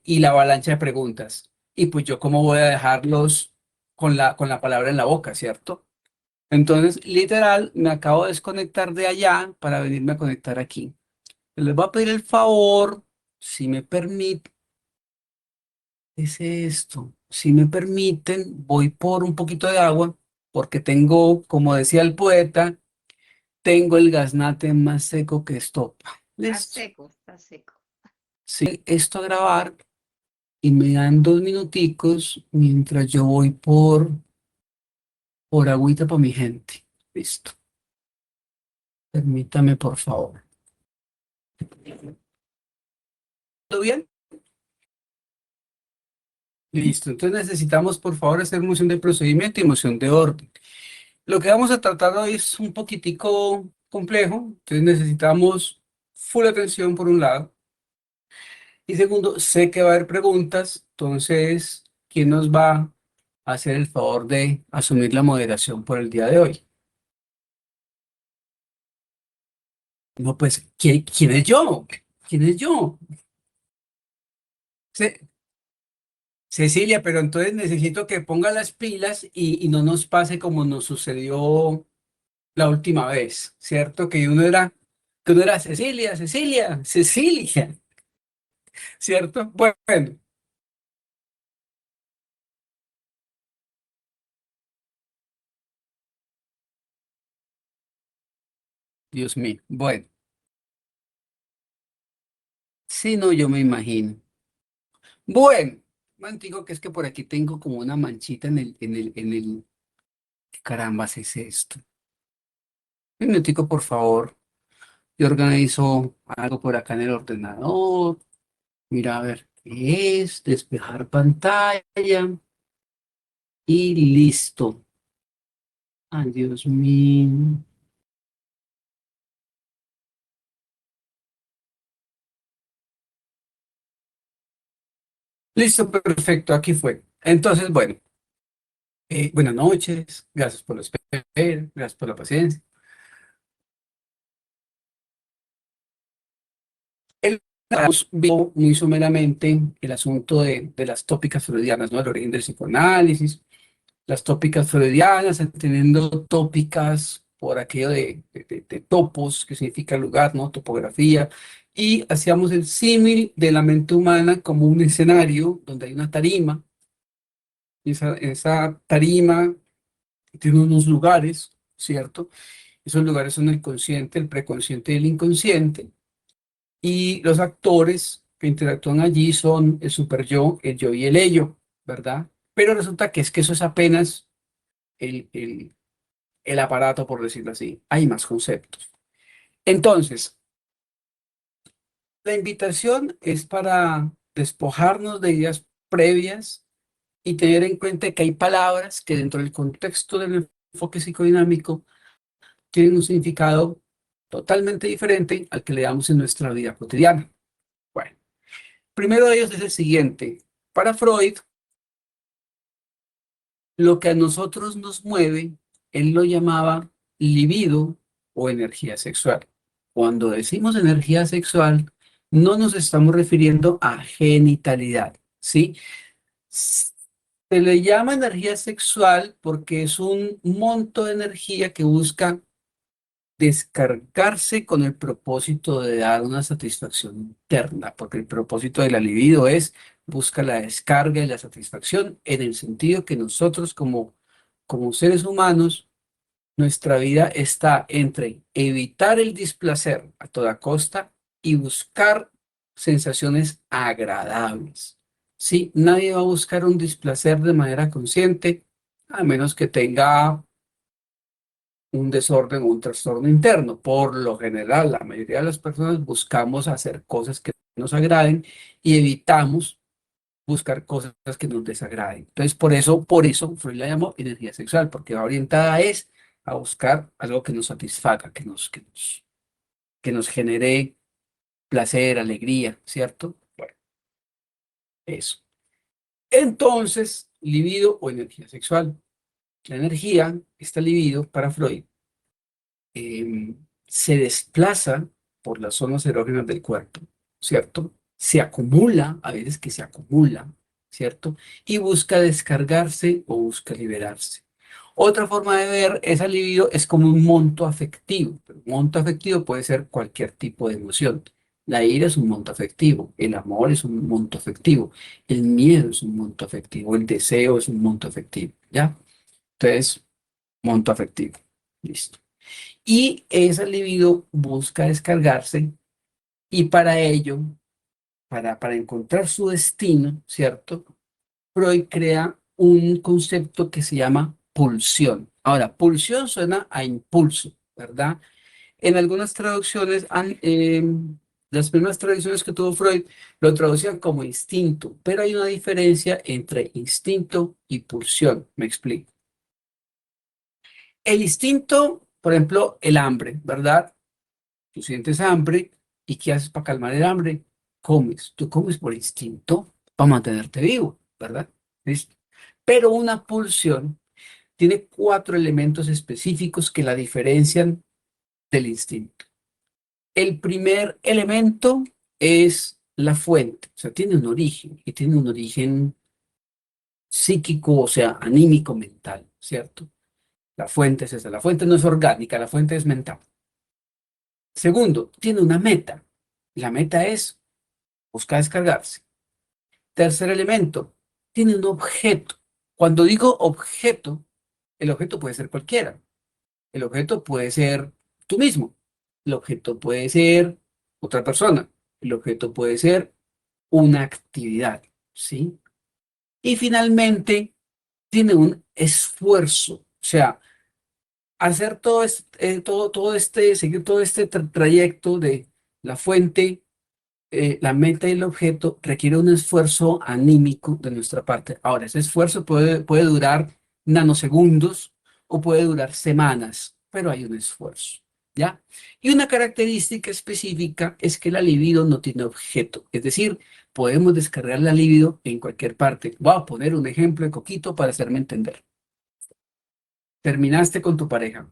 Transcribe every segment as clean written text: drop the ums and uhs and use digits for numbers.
y la avalancha de preguntas. Y pues yo cómo voy a dejarlos con la palabra en la boca, ¿cierto? Entonces, literal, me acabo de desconectar de allá para venirme a conectar aquí. Les voy a pedir el favor, si me permite, es esto. Si me permiten, voy por un poquito de agua, porque tengo, como decía el poeta, tengo el gaznate más seco que estopa. Está ¿Listo? seco, está seco. Sí, esto a grabar y me dan 2 minuticos mientras yo voy por agüita para mi gente. Listo. Permítame, por favor. ¿Todo bien? Listo. Entonces necesitamos, por favor, hacer moción de procedimiento y moción de orden. Lo que vamos a tratar hoy es un poquitico complejo. Entonces necesitamos full atención por un lado. Y segundo, sé que va a haber preguntas. Entonces, ¿quién nos va a hacer el favor de asumir la moderación por el día de hoy? No, pues, ¿quién es yo? ¿Quién es yo? Ce- Cecilia, pero entonces necesito que ponga las pilas y no nos pase como nos sucedió la última vez, ¿cierto? Que uno era Cecilia, Cecilia, Cecilia, ¿cierto? Bueno, Dios mío. Bueno, sí, no, yo me imagino. Bueno, digo que es que por aquí tengo como una manchita ¿qué carambas es esto? Un minutico, por favor. Yo organizo algo por acá en el ordenador. Mira, a ver, ¿qué es? Despejar pantalla y listo. Ay, Dios mío. Listo, perfecto, aquí fue. Entonces, bueno, buenas noches, gracias por la espera, gracias por la paciencia. El vio muy someramente el asunto de las tópicas freudianas, ¿no? El origen del psicoanálisis, las tópicas freudianas, teniendo tópicas por aquello de topos, que significa lugar, ¿no? Topografía, y hacíamos el símil de la mente humana como un escenario donde hay una tarima, y esa tarima tiene unos lugares, ¿cierto? Esos lugares son el consciente, el preconsciente y el inconsciente, y los actores que interactúan allí son el super yo y el ello, ¿verdad? Pero resulta que es que eso es apenas el aparato, por decirlo así. Hay más conceptos. Entonces, la invitación es para despojarnos de ideas previas y tener en cuenta que hay palabras que dentro del contexto del enfoque psicodinámico tienen un significado totalmente diferente al que le damos en nuestra vida cotidiana. Bueno, primero de ellos es el siguiente. Para Freud, lo que a nosotros nos mueve, él lo llamaba libido o energía sexual. Cuando decimos energía sexual, no nos estamos refiriendo a genitalidad, ¿sí? Se le llama energía sexual porque es un monto de energía que busca descargarse con el propósito de dar una satisfacción interna, porque el propósito de la libido es busca la descarga y la satisfacción en el sentido que nosotros como seres humanos, nuestra vida está entre evitar el displacer a toda costa y buscar sensaciones agradables. Sí, nadie va a buscar un displacer de manera consciente, a menos que tenga un desorden o un trastorno interno. Por lo general, la mayoría de las personas buscamos hacer cosas que nos agraden y evitamos buscar cosas que nos desagraden. Entonces, por eso Freud la llamó energía sexual, porque va orientada es a buscar algo que nos satisfaga, que nos genere placer, alegría, ¿cierto? Bueno, eso. Entonces, libido o energía sexual. La energía, esta libido para Freud, se desplaza por las zonas erógenas del cuerpo, ¿cierto? se acumula, a veces que se acumula, ¿cierto? Y busca descargarse o busca liberarse. Otra forma de ver esa libido es como un monto afectivo. Pero un monto afectivo puede ser cualquier tipo de emoción. La ira es un monto afectivo, el amor es un monto afectivo, el miedo es un monto afectivo, el deseo es un monto afectivo, ¿ya? Entonces, monto afectivo, listo. Y esa libido busca descargarse y para ello, para encontrar su destino, ¿cierto? Freud crea un concepto que se llama pulsión. Ahora, pulsión suena a impulso, ¿verdad? En algunas traducciones, las primeras traducciones que tuvo Freud lo traducían como instinto, pero hay una diferencia entre instinto y pulsión. Me explico. El instinto, por ejemplo, el hambre, ¿verdad? Tú sientes hambre y ¿qué haces para calmar el hambre? Comes. Tú comes por instinto para mantenerte vivo, ¿verdad? ¿Listo? Pero una pulsión tiene cuatro elementos específicos que la diferencian del instinto. El primer elemento es la fuente, o sea, tiene un origen y tiene un origen psíquico, o sea, anímico, mental, ¿cierto? La fuente es esa, la fuente no es orgánica, la fuente es mental. Segundo, tiene una meta. La meta es buscar descargarse. Tercer elemento, tiene un objeto. Cuando digo objeto, el objeto puede ser cualquiera. El objeto puede ser tú mismo. El objeto puede ser otra persona. El objeto puede ser una actividad, ¿sí? Y finalmente, tiene un esfuerzo. O sea, hacer seguir todo este trayecto de la fuente, la meta y el objeto requiere un esfuerzo anímico de nuestra parte. Ahora, ese esfuerzo puede durar nanosegundos o puede durar semanas, pero hay un esfuerzo, ¿ya? Y una característica específica es que la libido no tiene objeto, es decir, podemos descargar la libido en cualquier parte. Voy a poner un ejemplo de Coquito para hacerme entender. Terminaste con tu pareja,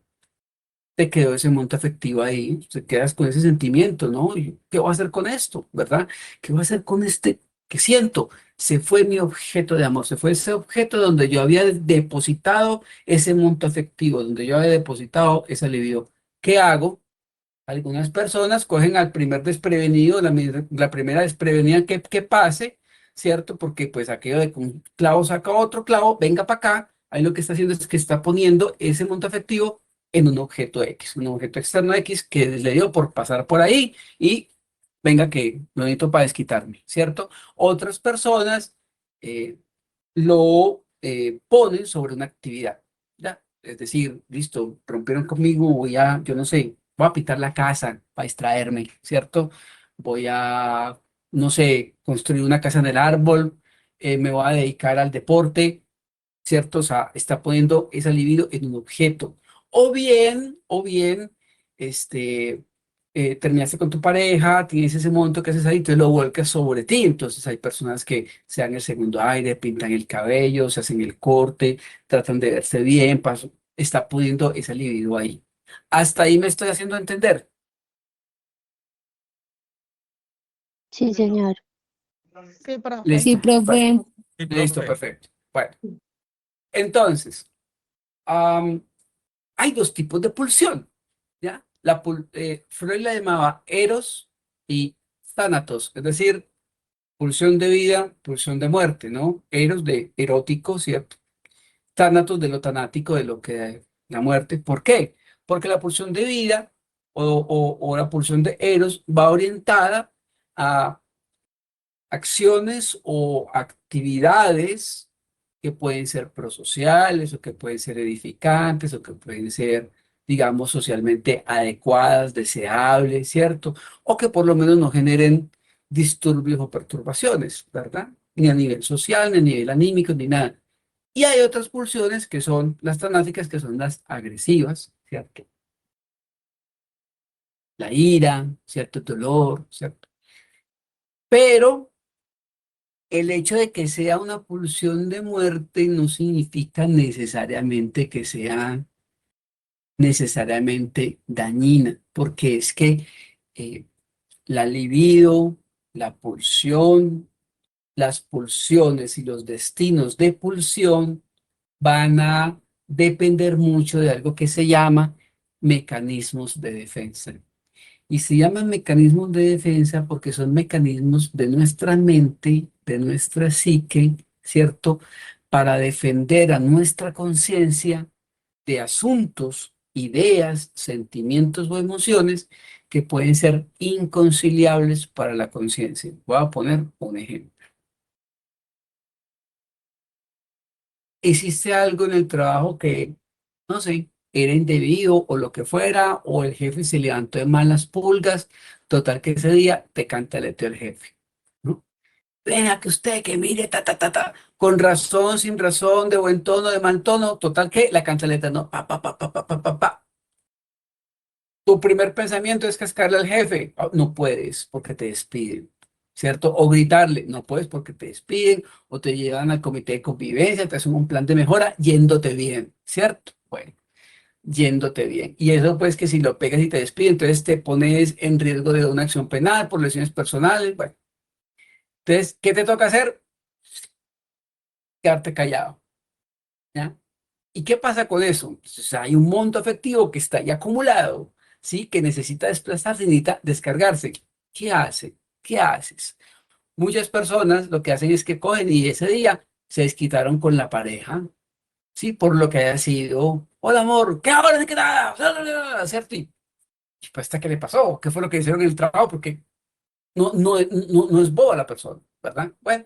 te quedó ese monto afectivo ahí, te quedas con ese sentimiento, ¿no? ¿Y qué voy a hacer con esto, verdad? ¿Qué voy a hacer con este que siento? Se fue mi objeto de amor, se fue ese objeto donde yo había depositado ese monto afectivo, donde yo había depositado ese alivio. ¿Qué hago? Algunas personas cogen al primer desprevenido, la primera desprevenida que pase, ¿cierto? Porque pues aquello de que un clavo saca otro clavo, venga para acá, ahí lo que está haciendo es que está poniendo ese monto afectivo en un objeto X, un objeto externo X que le dio por pasar por ahí y venga que lo necesito para desquitarme, ¿cierto? Otras personas eh, lo ponen sobre una actividad, ¿ya? Es decir, listo, rompieron conmigo, voy a, yo no sé, voy a pintar la casa para distraerme, ¿cierto? Voy a, no sé, construir una casa en el árbol, me voy a dedicar al deporte, ¿cierto? O sea, está poniendo esa libido en un objeto. O bien, este, terminaste con tu pareja, tienes ese monto que haces ahí, entonces lo vuelcas sobre ti. Entonces hay personas que se dan el segundo aire, pintan el cabello, se hacen el corte, tratan de verse bien, está poniendo esa libido ahí. Hasta ahí me estoy haciendo entender. Sí, señor. Sí, profe. Sí, Listo, profe. listo, perfecto. Bueno, entonces, am, hay dos tipos de pulsión, ¿ya? Freud la llamaba eros y thanatos, es decir, pulsión de vida, pulsión de muerte, ¿no? Eros de erótico, ¿cierto? Thanatos de lo tanático, de lo que la muerte. ¿Por qué? Porque la pulsión de vida o la pulsión de eros va orientada a acciones o actividades que pueden ser prosociales o que pueden ser edificantes o que pueden ser, digamos, socialmente adecuadas, deseables, ¿cierto? O que por lo menos no generen disturbios o perturbaciones, ¿verdad? Ni a nivel social, ni a nivel anímico, ni nada. Y hay otras pulsiones que son las tanáticas, que son las agresivas, ¿cierto? La ira, ¿cierto? El dolor, ¿cierto? Pero el hecho de que sea una pulsión de muerte no significa necesariamente que sea necesariamente dañina, porque es que eh, la libido, la pulsión, las pulsiones y los destinos de pulsión van a depender mucho de algo que se llama mecanismos de defensa. Y se llaman mecanismos de defensa porque son mecanismos de nuestra mente, de nuestra psique, ¿cierto? Para defender a nuestra conciencia de asuntos, ideas, sentimientos o emociones que pueden ser inconciliables para la conciencia. Voy a poner un ejemplo. Hiciste algo en el trabajo que, no sé, era indebido o lo que fuera, o el jefe se levantó de malas pulgas, total que ese día te cantaleteó el jefe, ¿no? Venga, que usted, que mire, con razón, sin razón, de buen tono, de mal tono, total que la cantaleta, no, pa. Tu primer pensamiento es cascarle al jefe. No puedes porque te despiden, ¿cierto? O gritarle, no puedes porque te despiden o te llevan al comité de convivencia, te hacen un plan de mejora yéndote bien, ¿cierto? Bueno, yéndote bien. Y eso pues que si lo pegas y te despiden, entonces te pones en riesgo de una acción penal por lesiones personales. Bueno, entonces, ¿qué te toca hacer? Quedarte callado, ¿ya? ¿Y qué pasa con eso? Entonces, hay un monto efectivo que está ahí acumulado, ¿sí? Que necesita desplazarse, necesita descargarse. ¿Qué hace? ¿Qué haces? Muchas personas lo que hacen es que cogen y ese día se desquitaron con la pareja, ¿sí? Por lo que haya sido. Hola, amor, ¿qué ahora de qué nada? ¿Cierto? Y pues, ¿hasta qué le pasó? ¿Qué fue lo que hicieron en el trabajo? Porque no es boba la persona, ¿verdad? Bueno.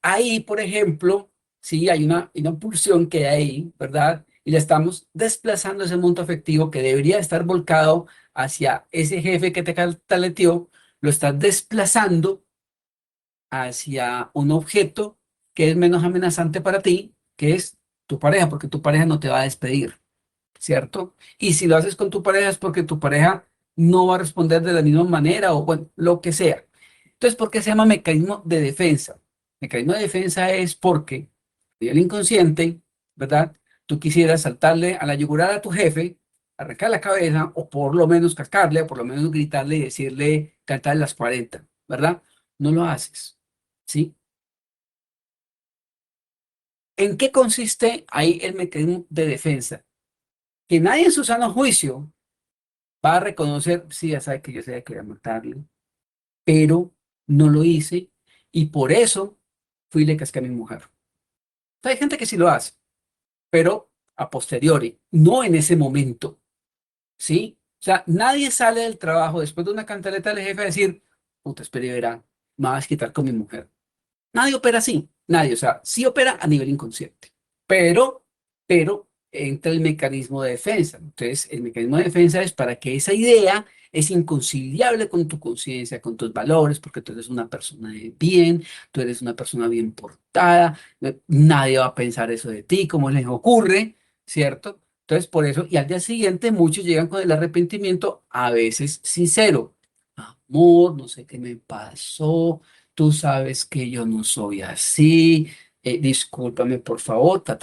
Ahí, por ejemplo, sí, hay una pulsión que hay ahí, ¿verdad? Y le estamos desplazando ese monto afectivo que debería estar volcado hacia ese jefe que te cataleteó, lo estás desplazando hacia un objeto que es menos amenazante para ti, que es tu pareja, porque tu pareja no te va a despedir, ¿cierto? Y si lo haces con tu pareja es porque tu pareja no va a responder de la misma manera o bueno, lo que sea. Entonces, ¿por qué se llama mecanismo de defensa? Mecanismo de defensa es porque el inconsciente, ¿verdad? Tú quisieras saltarle a la yugular a tu jefe, arrancar la cabeza o por lo menos cascarle, o por lo menos gritarle y decirle, cantarle las 40, ¿verdad? No lo haces, ¿sí? ¿En qué consiste ahí el mecanismo de defensa? Que nadie en su sano juicio va a reconocer, sí, ya sabe que yo sabía que iba a matarle, pero no lo hice y por eso fui y le casqué a mi mujer. Hay gente que sí lo hace, pero a posteriori, no en ese momento, ¿sí? O sea, nadie sale del trabajo después de una cantaleta del jefe a decir, puta, espera y verá, me vas a quitar con mi mujer. Nadie opera así, nadie, o sea, sí opera a nivel inconsciente, pero, pero entra el mecanismo de defensa. Entonces, el mecanismo de defensa es para que esa idea es inconciliable con tu conciencia, con tus valores, porque tú eres una persona de bien, tú eres una persona bien portada, nadie va a pensar eso de ti, como les ocurre, ¿cierto? Entonces, por eso, y al día siguiente muchos llegan con el arrepentimiento, a veces sincero. Amor, no sé qué me pasó, tú sabes que yo no soy así, discúlpame por favor, ta.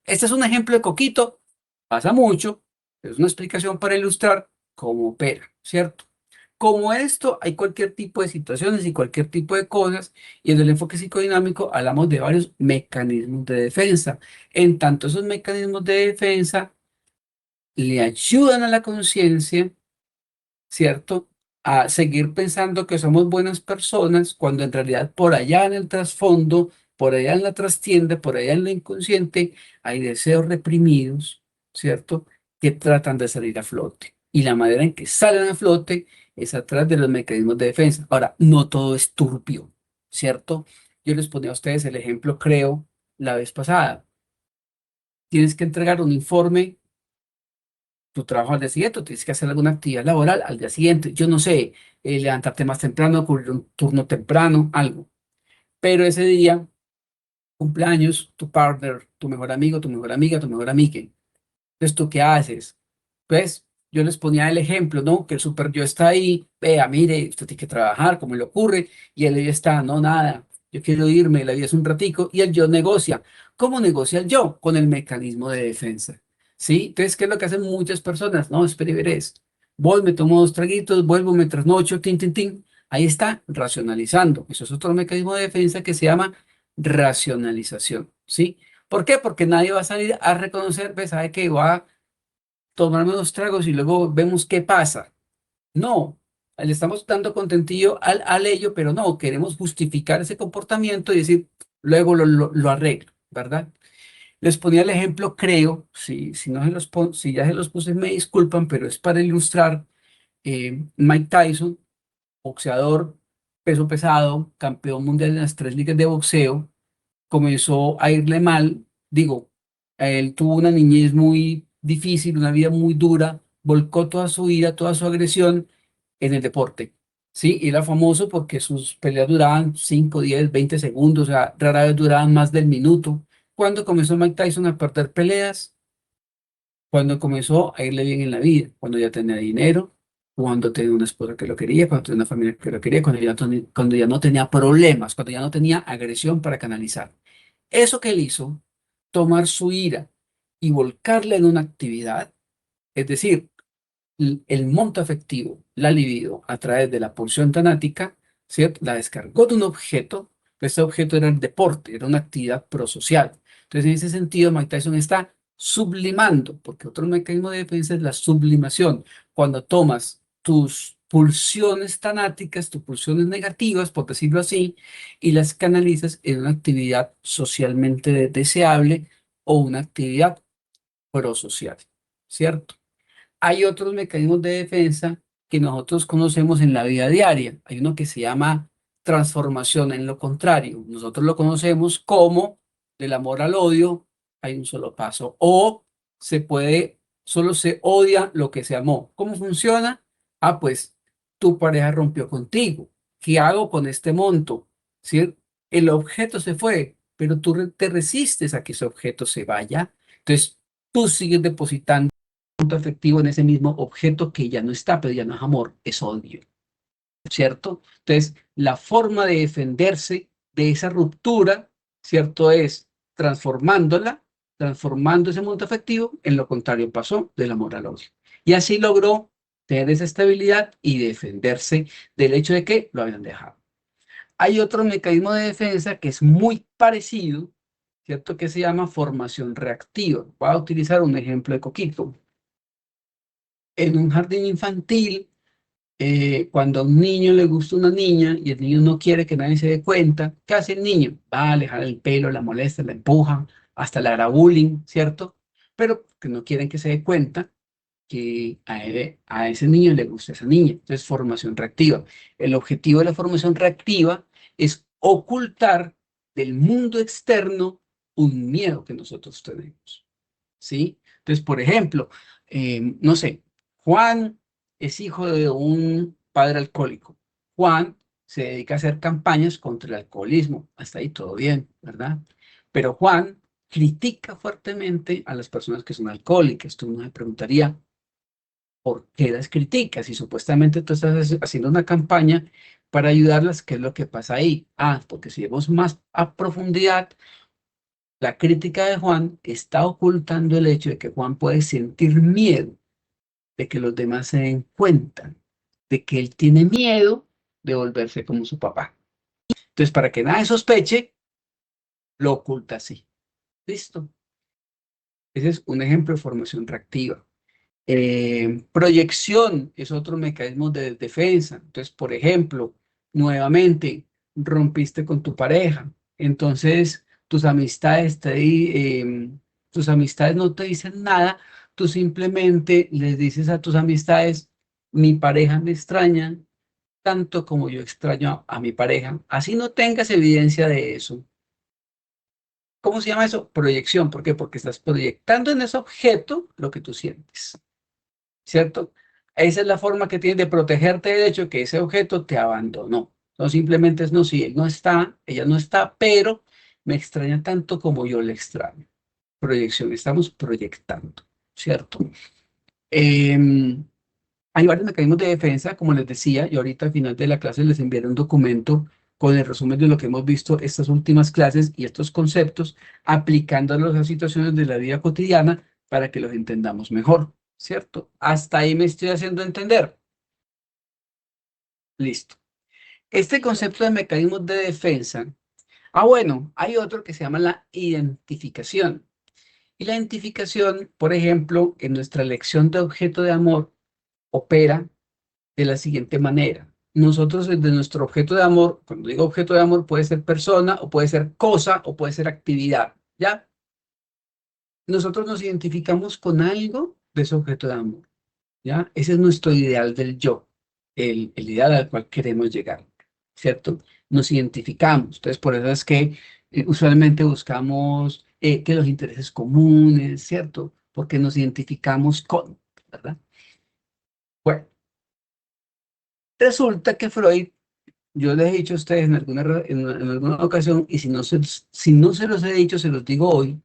Este es un ejemplo de Coquito, pasa mucho, es una explicación para ilustrar cómo opera, ¿cierto? Como esto, hay cualquier tipo de situaciones y cualquier tipo de cosas, y en el enfoque psicodinámico hablamos de varios mecanismos de defensa. En tanto, esos mecanismos de defensa le ayudan a la conciencia, ¿cierto? A seguir pensando que somos buenas personas cuando en realidad por allá en el trasfondo, por allá en la trastienda, por allá en lo inconsciente, hay deseos reprimidos, ¿cierto? Que tratan de salir a flote. Y la manera en que salen a flote es a través de los mecanismos de defensa. Ahora, no todo es turbio, ¿cierto? Yo les ponía a ustedes el ejemplo, creo, la vez pasada. Tienes que entregar un informe tu trabajo al día siguiente, o tienes que hacer alguna actividad laboral al día siguiente. Yo no sé, levantarte más temprano, cubrir un turno temprano, algo. Pero ese día, cumpleaños, tu partner, tu mejor amigo, tu mejor amiga, tu mejor amiga. Entonces, ¿tú qué haces? Pues yo les ponía el ejemplo, ¿no? Que el super yo está ahí, vea, mire, usted tiene que trabajar, como le ocurre, y él ya está, no, nada, yo quiero irme, la vida es un ratico, y el yo negocia. ¿Cómo negocia el yo? Con el mecanismo de defensa, ¿sí? Entonces, ¿qué es lo que hacen muchas personas? No, espere, veres, Voy, me tomo 2 traguitos, vuelvo, me trasnocho, tin, tin, tin. Ahí está, racionalizando. Eso es otro mecanismo de defensa que se llama racionalización, ¿sí? ¿Por qué? Porque nadie va a salir a reconocer, pues, sabe que va a tomarme 2 tragos y luego vemos qué pasa. No, le estamos dando contentillo al ello, pero no, queremos justificar ese comportamiento y decir, luego lo arreglo, ¿verdad? Les ponía el ejemplo, creo, si no se si ya se los puse, me disculpan, pero es para ilustrar. Mike Tyson, boxeador, peso pesado, campeón mundial en las 3 ligas de boxeo, comenzó a irle mal. Digo, él tuvo una niñez muy difícil, una vida muy dura, volcó toda su ira, toda su agresión en el deporte. Sí, y era famoso porque sus peleas duraban 5, 10, 20 segundos, o sea, rara vez duraban más del minuto. Cuando comenzó Mike Tyson a perder peleas, cuando comenzó a irle bien en la vida, cuando ya tenía dinero, cuando tenía una esposa que lo quería, cuando tenía una familia que lo quería, cuando ya no tenía problemas, cuando ya no tenía agresión para canalizar. Eso que él hizo, tomar su ira y volcarla en una actividad, es decir, el monto afectivo, la libido, a través de la pulsión tanática, ¿cierto? La descargó de un objeto, este objeto era el deporte, era una actividad prosocial. Entonces, en ese sentido, Mike Tyson está sublimando, porque otro mecanismo de defensa es la sublimación. Cuando tomas tus pulsiones tanáticas, tus pulsiones negativas, por decirlo así, y las canalizas en una actividad socialmente deseable o una actividad prosocial, ¿cierto? Hay otros mecanismos de defensa que nosotros conocemos en la vida diaria. Hay uno que se llama transformación en lo contrario. Nosotros lo conocemos como del amor al odio, hay un solo paso. O solo se odia lo que se amó. ¿Cómo funciona? Ah, pues tu pareja rompió contigo. ¿Qué hago con este monto? ¿Sí? El objeto se fue, pero tú te resistes a que ese objeto se vaya. Entonces, tú sigues depositando afectivo en ese mismo objeto que ya no está, pero ya no es amor, es odio, ¿cierto? Entonces, la forma de defenderse de esa ruptura, ¿cierto? Es transformándola, transformando ese mundo afectivo, en lo contrario pasó del amor al odio. Y así logró tener esa estabilidad y defenderse del hecho de que lo habían dejado. Hay otro mecanismo de defensa que es muy parecido, ¿cierto? Que se llama formación reactiva. Voy a utilizar un ejemplo de Coquito. En un jardín infantil, cuando a un niño le gusta una niña y el niño no quiere que nadie se dé cuenta, ¿qué hace el niño? Va a alejar el pelo, la molesta, la empuja, hasta le hará bullying, ¿cierto? Pero que no quieren que se dé cuenta que a ese niño le gusta esa niña. Entonces, formación reactiva. El objetivo de la formación reactiva es ocultar del mundo externo un miedo que nosotros tenemos, ¿sí? Entonces, por ejemplo, no sé, Juan es hijo de un padre alcohólico. Juan se dedica a hacer campañas contra el alcoholismo. Hasta ahí todo bien, ¿verdad? Pero Juan critica fuertemente a las personas que son alcohólicas. Tú me preguntaría, ¿por qué las criticas? Y supuestamente tú estás haciendo una campaña para ayudarlas. ¿Qué es lo que pasa ahí? Ah, porque si vemos más a profundidad, la crítica de Juan está ocultando el hecho de que Juan puede sentir miedo de que los demás se den cuenta, de que él tiene miedo de volverse como su papá. Entonces, para que nadie sospeche, lo oculta así. ¿Listo? Ese es un ejemplo de formación reactiva. Proyección es otro mecanismo de defensa. Entonces, por ejemplo, nuevamente rompiste con tu pareja. Entonces, tus amistades no te dicen nada. Tú simplemente les dices a tus amistades, mi pareja me extraña tanto como yo extraño a mi pareja. Así no tengas evidencia de eso. ¿Cómo se llama eso? Proyección. ¿Por qué? Porque estás proyectando en ese objeto lo que tú sientes. ¿Cierto? Esa es la forma que tienes de protegerte del hecho de que ese objeto te abandonó. No simplemente es, no, si él no está, ella no está, pero me extraña tanto como yo le extraño. Proyección, estamos proyectando, ¿cierto? Hay varios mecanismos de defensa, como les decía, y ahorita al final de la clase les enviaré un documento con el resumen de lo que hemos visto estas últimas clases y estos conceptos, aplicándolos a situaciones de la vida cotidiana para que los entendamos mejor. ¿cierto? Hasta ahí me estoy haciendo entender. Listo. Este concepto de mecanismos de defensa. Bueno, hay otro que se llama la identificación. Y la identificación, por ejemplo, en nuestra elección de objeto de amor, opera de la siguiente manera. Nosotros desde nuestro objeto de amor, cuando digo objeto de amor, puede ser persona o puede ser cosa o puede ser actividad, ¿ya? Nosotros nos identificamos con algo de ese objeto de amor, ¿ya? Ese es nuestro ideal del yo, el ideal al cual queremos llegar, ¿cierto? Nos identificamos. Entonces, por eso es que usualmente buscamos que los intereses comunes, ¿cierto? Porque nos identificamos con, ¿verdad? Bueno, resulta que Freud, yo les he dicho a ustedes en alguna ocasión, y si no se los he dicho, se los digo hoy.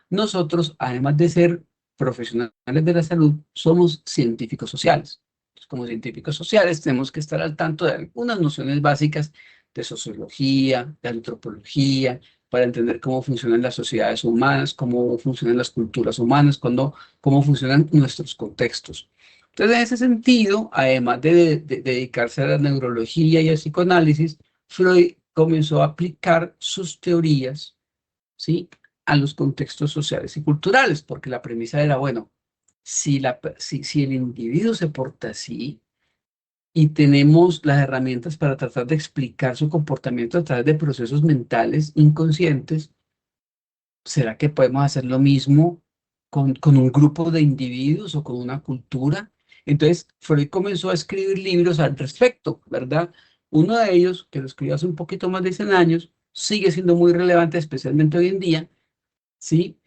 Nosotros, además de ser profesionales de la salud, somos científicos sociales. Entonces, como científicos sociales, tenemos que estar al tanto de algunas nociones básicas de sociología, de antropología, para entender cómo funcionan las sociedades humanas, cómo funcionan las culturas humanas, cómo funcionan nuestros contextos. Entonces, en ese sentido, además de dedicarse a la neurología y al psicoanálisis, Freud comenzó a aplicar sus teorías, ¿sí?, a los contextos sociales y culturales, porque la premisa era, bueno, si el individuo se porta así y tenemos las herramientas para tratar de explicar su comportamiento a través de procesos mentales inconscientes, ¿será que podemos hacer lo mismo con un grupo de individuos o con una cultura? Entonces, Freud comenzó a escribir libros al respecto, ¿verdad? Uno de ellos, que lo escribió hace un poquito más de 100 años, sigue siendo muy relevante, especialmente hoy en día, ¿sí?,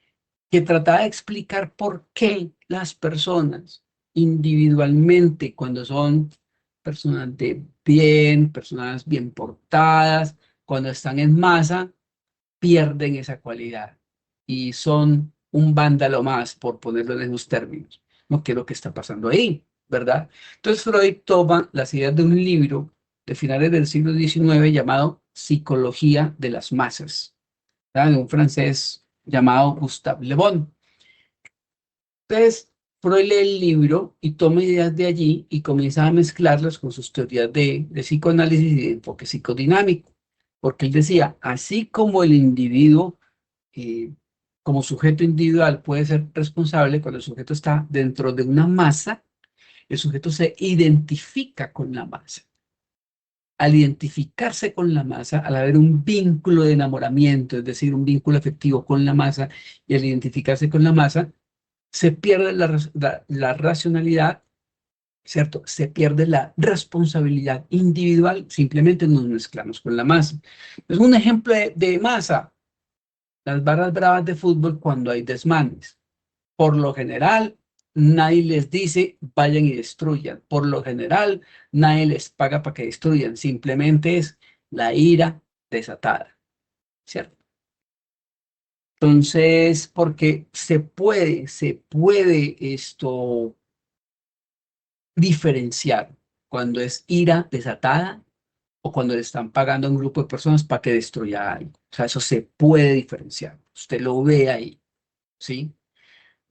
que trataba de explicar por qué las personas individualmente, cuando son personas de bien, personas bien portadas, cuando están en masa, pierden esa cualidad y son un vándalo más, por ponerlo en esos términos. No, ¿qué es lo que está pasando ahí? ¿Verdad? Entonces Freud toma las ideas de un libro de finales del siglo XIX llamado Psicología de las Masas, ¿verdad?, de un francés llamado Gustave Le Bon. Entonces, Freud lee el libro y toma ideas de allí y comienza a mezclarlas con sus teorías de psicoanálisis y de enfoque psicodinámico. Porque él decía, así como el individuo, eh, como sujeto individual, puede ser responsable cuando el sujeto está dentro de una masa, el sujeto se identifica con la masa. Al identificarse con la masa, al haber un vínculo de enamoramiento, es decir, un vínculo afectivo con la masa, y al identificarse con la masa, se pierde la racionalidad, ¿cierto? Se pierde la responsabilidad individual, simplemente nos mezclamos con la masa. Es un ejemplo de masa, las barras bravas de fútbol cuando hay desmanes. Por lo general, nadie les dice vayan y destruyan. Por lo general, nadie les paga para que destruyan. Simplemente es la ira desatada, ¿cierto? Entonces, porque se puede esto diferenciar cuando es ira desatada o cuando le están pagando a un grupo de personas para que destruya algo. O sea, eso se puede diferenciar. Usted lo ve ahí, ¿sí?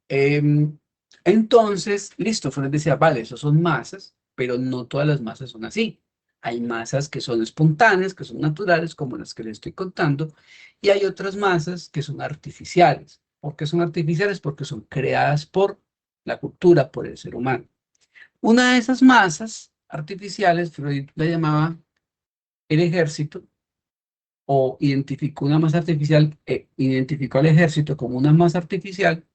Em, entonces, listo, Freud decía, vale, esos son masas, pero no todas las masas son así. Hay masas que son espontáneas, que son naturales, como las que le estoy contando, y hay otras masas que son artificiales. ¿Por qué son artificiales? Porque son creadas por la cultura, por el ser humano. Una de esas masas artificiales, Freud la llamaba el ejército, o identificó una masa artificial, identificó al ejército como una masa artificial,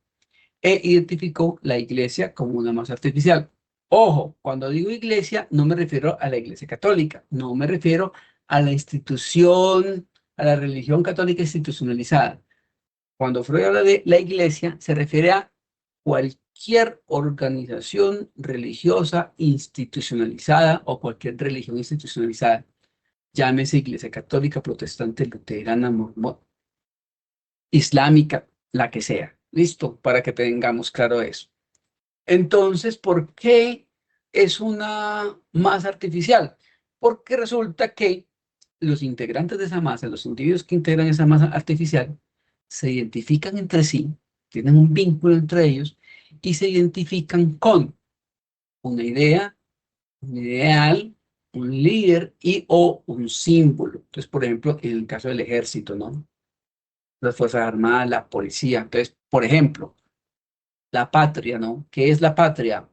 e identificó la iglesia como una masa artificial. Ojo, cuando digo iglesia, no me refiero a la iglesia católica, no me refiero a la institución, a la religión católica institucionalizada. Cuando Freud habla de la iglesia, se refiere a cualquier organización religiosa institucionalizada o cualquier religión institucionalizada. Llámese iglesia católica, protestante, luterana, mormón, islámica, la que sea. Listo, para que tengamos claro eso. Entonces, ¿por qué es una masa artificial? Porque resulta que los integrantes de esa masa, los individuos que integran esa masa artificial, se identifican entre sí, tienen un vínculo entre ellos y se identifican con una idea, un ideal, un líder y o un símbolo. Entonces, por ejemplo, en el caso del ejército, ¿no? Las Fuerzas Armadas, la policía. Entonces, por ejemplo, la patria, ¿no? ¿Qué es la patria?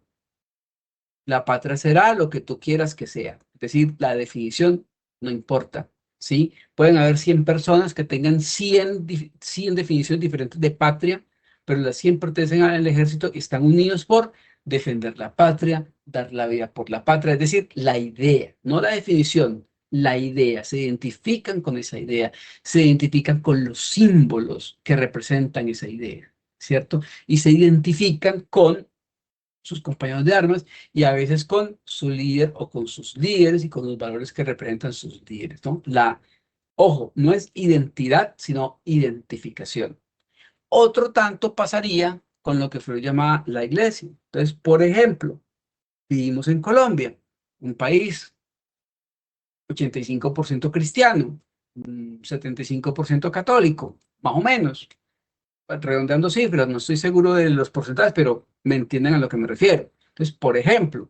La patria será lo que tú quieras que sea. Es decir, la definición no importa, ¿sí? Pueden haber 100 personas que tengan 100 definiciones diferentes de patria, pero las 100 pertenecen al ejército y están unidos por defender la patria, dar la vida por la patria. Es decir, la idea, no la definición, la idea. Se identifican con esa idea, se identifican con los símbolos que representan esa idea, ¿cierto? Y se identifican con sus compañeros de armas y a veces con su líder o con sus líderes y con los valores que representan sus líderes, ¿no? Ojo, no es identidad, sino identificación. Otro tanto pasaría con lo que Freud llama la iglesia. Entonces, por ejemplo, vivimos en Colombia, un país 85% cristiano, 75% católico, más o menos, redondeando cifras, no estoy seguro de los porcentajes, pero me entienden a lo que me refiero. Entonces, por ejemplo,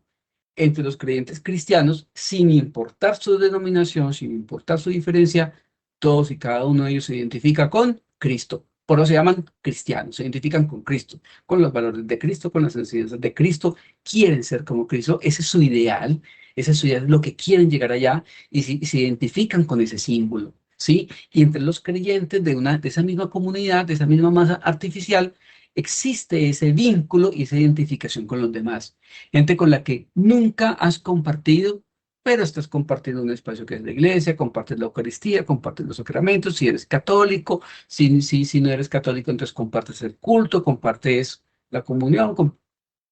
entre los creyentes cristianos, sin importar su denominación, sin importar su diferencia, todos y cada uno de ellos se identifica con Cristo. Por eso se llaman cristianos, se identifican con Cristo, con los valores de Cristo, con las enseñanzas de Cristo, quieren ser como Cristo, ese es su ideal, ese es su ideal, lo que quieren llegar allá y se identifican con ese símbolo, ¿sí? Y entre los creyentes de esa misma comunidad, de esa misma masa artificial, existe ese vínculo y esa identificación con los demás. Gente con la que nunca has compartido, pero estás compartiendo un espacio que es la iglesia, compartes la Eucaristía, compartes los sacramentos, si eres católico, si no eres católico, entonces compartes el culto, compartes la comunión,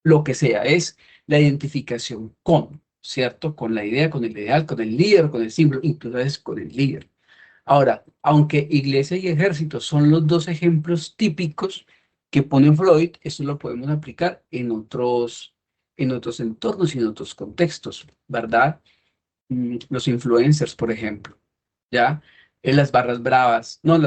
lo que sea, es la identificación con, ¿cierto? Con la idea, con el ideal, con el líder, con el símbolo, incluso es con el líder. Ahora, aunque iglesia y ejército son los dos ejemplos típicos que pone Freud, eso lo podemos aplicar en otros entornos y en otros contextos, ¿verdad? Los influencers, por ejemplo, ¿ya? Las barras bravas no,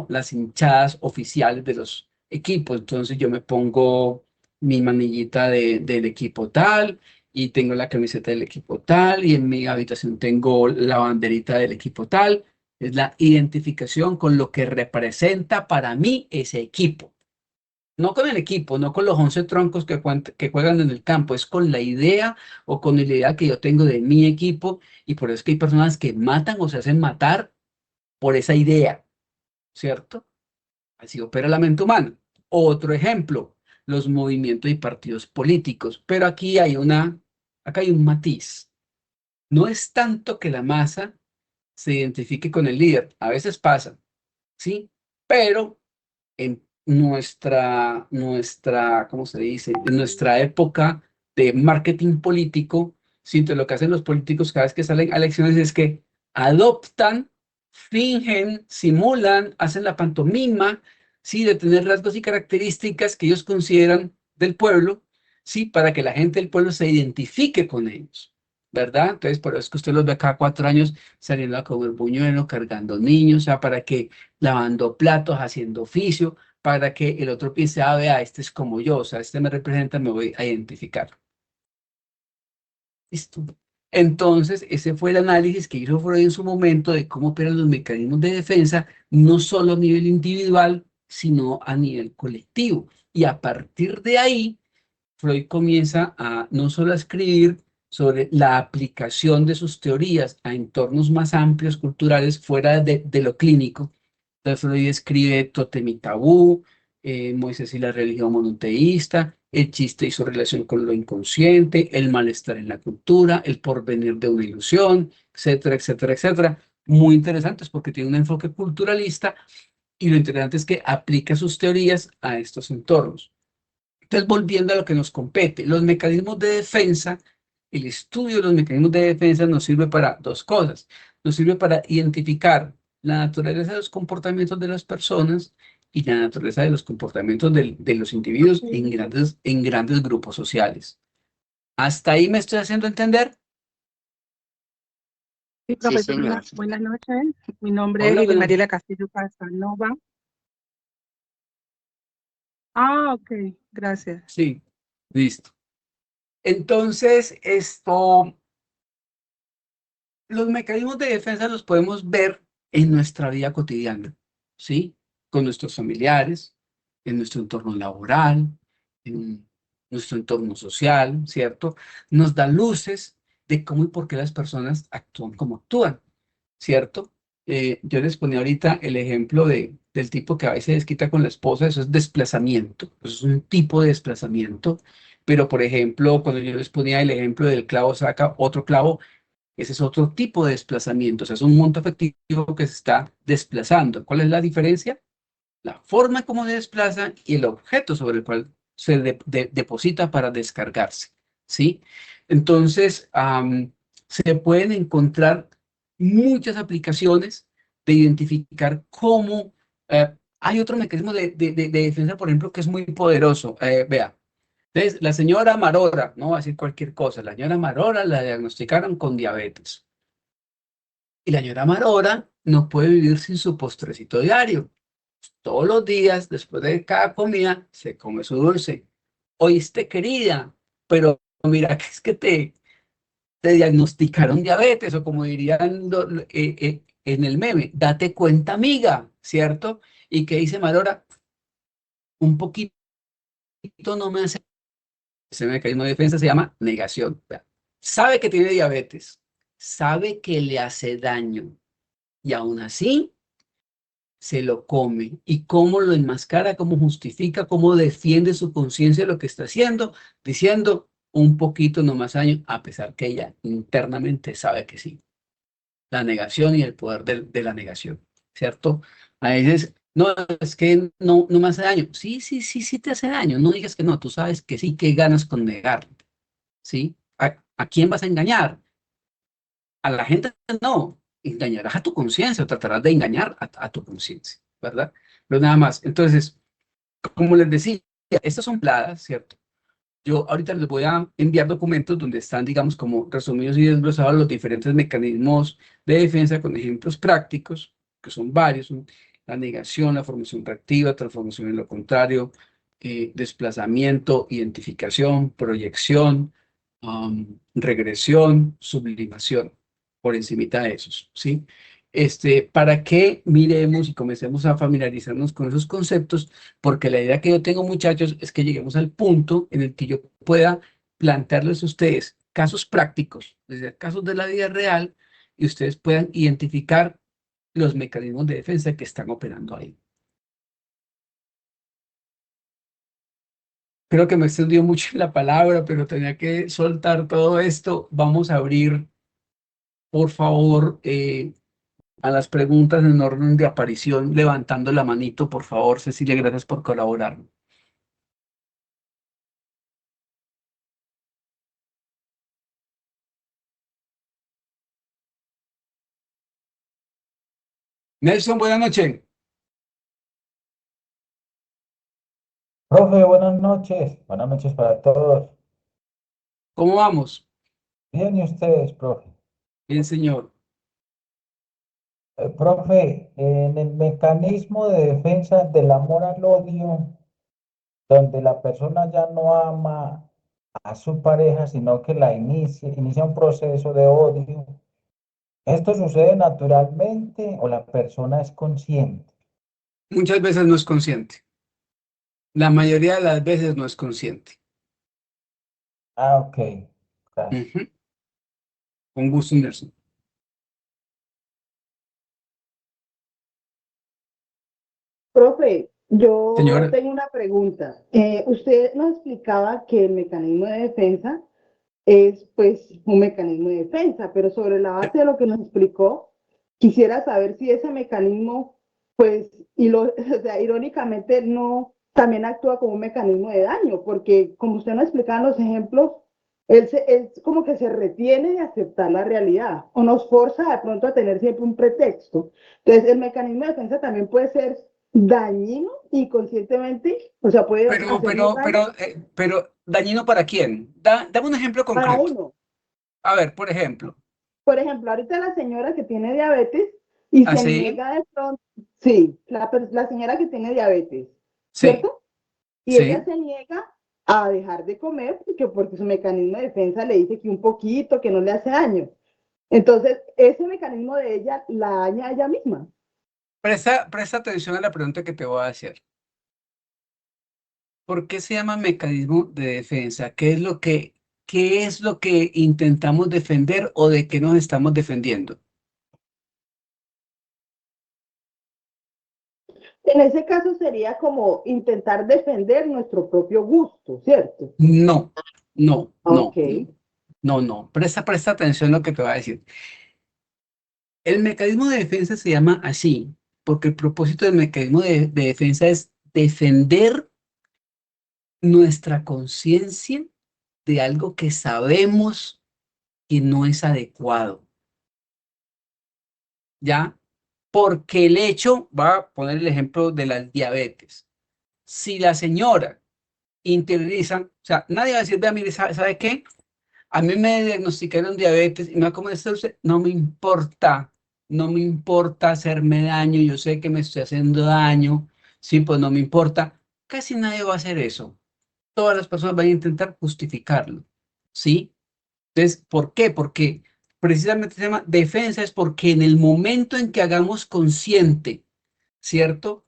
las hinchadas oficiales de los equipos. Entonces yo me pongo mi manillita del equipo tal y tengo la camiseta del equipo tal y en mi habitación tengo la banderita del equipo tal. Es la identificación con lo que representa para mí ese equipo. No con el equipo, no con los 11 troncos que juegan en el campo, es con la idea o con la idea que yo tengo de mi equipo y por eso es que hay personas que matan o se hacen matar por esa idea, ¿cierto? Así opera la mente humana. Otro ejemplo, los movimientos y partidos políticos, pero acá hay un matiz. No es tanto que la masa se identifique con el líder, a veces pasa, ¿sí? Pero en ¿cómo se dice? En nuestra época de marketing político, sí, entonces lo que hacen los políticos cada vez que salen a elecciones es que adoptan, fingen, simulan, hacen la pantomima, sí, de tener rasgos y características que ellos consideran del pueblo, sí, para que la gente del pueblo se identifique con ellos, ¿verdad? Entonces, por eso es que usted los ve cada 4 años saliendo a comer buñuelo, cargando niños, o sea, para que lavando platos, haciendo oficio, para que el otro piense, ah, vea, este es como yo, o sea, este me representa, me voy a identificar. ¿Listo? Entonces, ese fue el análisis que hizo Freud en su momento de cómo operan los mecanismos de defensa, no solo a nivel individual, sino a nivel colectivo. Y a partir de ahí, Freud comienza a no solo a escribir sobre la aplicación de sus teorías a entornos más amplios culturales fuera de lo clínico. Entonces Freud escribe Tótem y Tabú, Moisés y la religión monoteísta, el chiste y su relación con lo inconsciente, el malestar en la cultura, el porvenir de una ilusión, etcétera, etcétera, etcétera. Muy interesantes porque tiene un enfoque culturalista y lo interesante es que aplica sus teorías a estos entornos. Entonces, volviendo a lo que nos compete, los mecanismos de defensa, el estudio de los mecanismos de defensa nos sirve para dos cosas. Nos sirve para identificar la naturaleza de los comportamientos de las personas y la naturaleza de los comportamientos de los individuos en grandes grupos sociales. ¿Hasta ahí me estoy haciendo entender? Sí, Sí, profesor, señor. buenas noches. Mi nombre es Hola, Lili buenas. Mariela Castillo Casanova. Ah, ok, gracias. Sí, listo. Entonces, los mecanismos de defensa los podemos ver en nuestra vida cotidiana, ¿sí? Con nuestros familiares, en nuestro entorno laboral, en nuestro entorno social, ¿cierto? Nos da luces de cómo y por qué las personas actúan como actúan, ¿cierto? Yo les ponía ahorita el ejemplo del tipo que a veces desquita con la esposa, eso es desplazamiento, eso es un tipo de desplazamiento, pero por ejemplo, cuando yo les ponía el ejemplo del clavo saca otro clavo, ese es otro tipo de desplazamiento, o sea, es un monto efectivo que se está desplazando. ¿Cuál es la diferencia? La forma como se desplaza y el objeto sobre el cual se deposita para descargarse, ¿sí? Entonces, se pueden encontrar muchas aplicaciones de identificar cómo hay otro mecanismo de defensa, por ejemplo, que es muy poderoso. Vea, entonces, la señora Marora, no va a decir cualquier cosa, la señora Marora la diagnosticaron con diabetes. Y la señora Marora no puede vivir sin su postrecito diario. Todos los días, después de cada comida, se come su dulce. Oíste, querida, pero mira que es que te diagnosticaron diabetes, o como dirían en el meme, date cuenta, amiga, ¿cierto? ¿Y qué dice Marora? Un poquito no me hace. Ese mecanismo de defensa se llama negación. Vea, sabe que tiene diabetes, sabe que le hace daño y aún así se lo come. ¿Y cómo lo enmascara? ¿Cómo justifica? ¿Cómo defiende su conciencia de lo que está haciendo? Diciendo un poquito no más daño, a pesar que ella internamente sabe que sí. La negación y el poder de la negación, ¿cierto? A veces, no, es que no me hace daño. Sí, sí, sí, sí te hace daño. No digas que no, tú sabes que sí, que ganas con negar. ¿Sí? ¿A quién vas a engañar? A la gente no. Engañarás a tu conciencia o tratarás de engañar a tu conciencia, ¿verdad? Pero nada más. Entonces, como les decía, estas son pladas, ¿cierto? Yo ahorita les voy a enviar documentos donde están, digamos, como resumidos y desglosados los diferentes mecanismos de defensa con ejemplos prácticos, que son varios, son la negación, la formación reactiva, transformación en lo contrario, desplazamiento, identificación, proyección, regresión, sublimación, por encimita de esos, ¿sí? Para que miremos y comencemos a familiarizarnos con esos conceptos, porque la idea que yo tengo, muchachos, es que lleguemos al punto en el que yo pueda plantearles a ustedes casos prácticos, desde casos de la vida real, y ustedes puedan identificar los mecanismos de defensa que están operando ahí. Creo que me extendió mucho en la palabra, pero tenía que soltar todo esto. Vamos a abrir, por favor, a las preguntas en orden de aparición, levantando la manito, por favor, Cecilia, gracias por colaborar. Nelson, buenas noches. Profe, buenas noches. Buenas noches para todos. ¿Cómo vamos? Bien, ¿y ustedes, profe? Bien, señor. Profe, en el mecanismo de defensa del amor al odio, donde la persona ya no ama a su pareja, sino que inicia un proceso de odio, ¿esto sucede naturalmente o la persona es consciente? Muchas veces no es consciente. La mayoría de las veces no es consciente. Ah, ok. Gracias. Ujú. Con gusto, Nelson. Profe, yo Señora, tengo una pregunta. Usted nos explicaba que el mecanismo de defensa es pues un mecanismo de defensa, pero sobre la base de lo que nos explicó, quisiera saber si ese mecanismo, pues, o sea, irónicamente no también actúa como un mecanismo de daño, porque como usted nos explicaba en los ejemplos, él como que se retiene de aceptar la realidad o nos forza de pronto a tener siempre un pretexto. Entonces, el mecanismo de defensa también puede ser dañino inconscientemente, o sea, puede hacernos daño pero, ¿dañino para quién? Dame un ejemplo para concreto. uno. A ver, por ejemplo, Por ejemplo, ahorita la señora que tiene diabetes y se así, niega de pronto, sí, la señora que tiene diabetes, sí, ¿cierto? Y ella Sí, se niega a dejar de comer porque su mecanismo de defensa le dice que un poquito, que no le hace daño. Entonces, ese mecanismo de ella la daña a ella misma. presta atención a la pregunta que te voy a hacer. ¿Por qué se llama mecanismo de defensa? Qué es lo que intentamos defender o de qué nos estamos defendiendo? En ese caso sería como intentar defender nuestro propio gusto, ¿cierto? No, no, Ok, no, no. Presta atención a lo que te voy a decir. El mecanismo de defensa se llama así, porque el propósito del mecanismo de defensa es defender nuestra conciencia de algo que sabemos que no es adecuado, ¿ya? Porque el hecho, va a poner el ejemplo de la diabetes. Si la señora interioriza, o sea, nadie va a decir, vea, mire, ¿sabe qué? A mí me diagnosticaron diabetes y me va a comer esto dulce. No me importa hacerme daño, yo sé que me estoy haciendo daño, sí, pues no me importa. Casi nadie va a hacer eso. Todas las personas van a intentar justificarlo, ¿sí? Entonces, ¿por qué? Porque precisamente se llama defensa, es porque en el momento en que hagamos consciente, ¿cierto?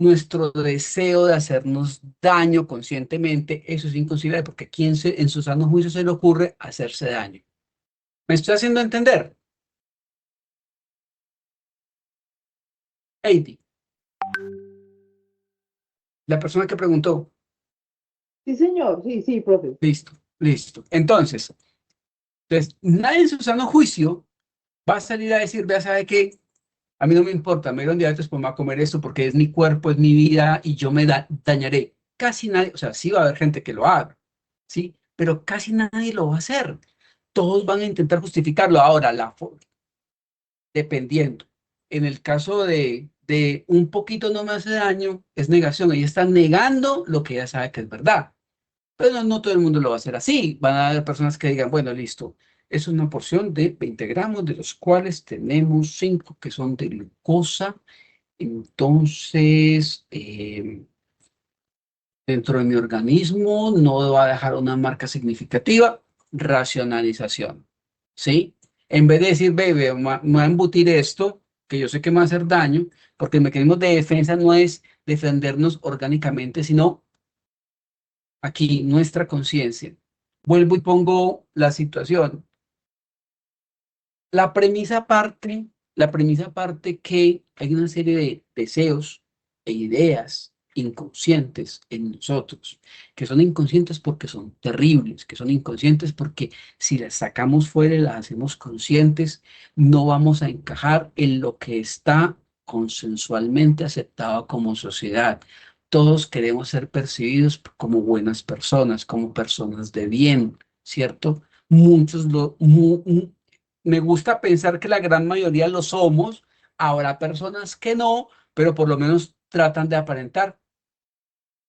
Nuestro deseo de hacernos daño conscientemente, eso es inconsiderable, porque ¿a quién en su sano juicio se le ocurre hacerse daño? ¿Me estoy haciendo entender? Heidi, la persona que preguntó, sí, señor, sí, sí, profe. listo, listo. Entonces, nadie en su sano juicio va a salir a decir, vea, ¿sabe qué? A mí no me importa, me dieron diabetes, pues me voy a comer esto porque es mi cuerpo, es mi vida y yo me dañaré. Casi nadie, o sea, sí va a haber gente que lo haga, ¿sí? Pero casi nadie lo va a hacer. Todos van a intentar justificarlo. Ahora, dependiendo. En el caso de un poquito no me hace daño, es negación. Ella está negando lo que ella sabe que es verdad. Pero no todo el mundo lo va a hacer así. Van a haber personas que digan, bueno, listo, es una porción de 20 gramos, de los cuales tenemos 5 que son de glucosa. Entonces, dentro de mi organismo no va a dejar una marca significativa. Racionalización, ¿sí? En vez de decir, bebé, me va a embutir esto, que yo sé que me va a hacer daño, porque el mecanismo de defensa no es defendernos orgánicamente, sino aquí nuestra conciencia. Vuelvo y pongo la situación. La premisa parte que hay una serie de deseos e ideas inconscientes en nosotros, que son inconscientes porque son terribles, que son inconscientes porque si las sacamos fuera y las hacemos conscientes, no vamos a encajar en lo que está consensualmente aceptado como sociedad. Todos queremos ser percibidos como buenas personas, como personas de bien, ¿cierto? Muchos me gusta pensar que la gran mayoría lo somos, habrá personas que no, pero por lo menos tratan de aparentar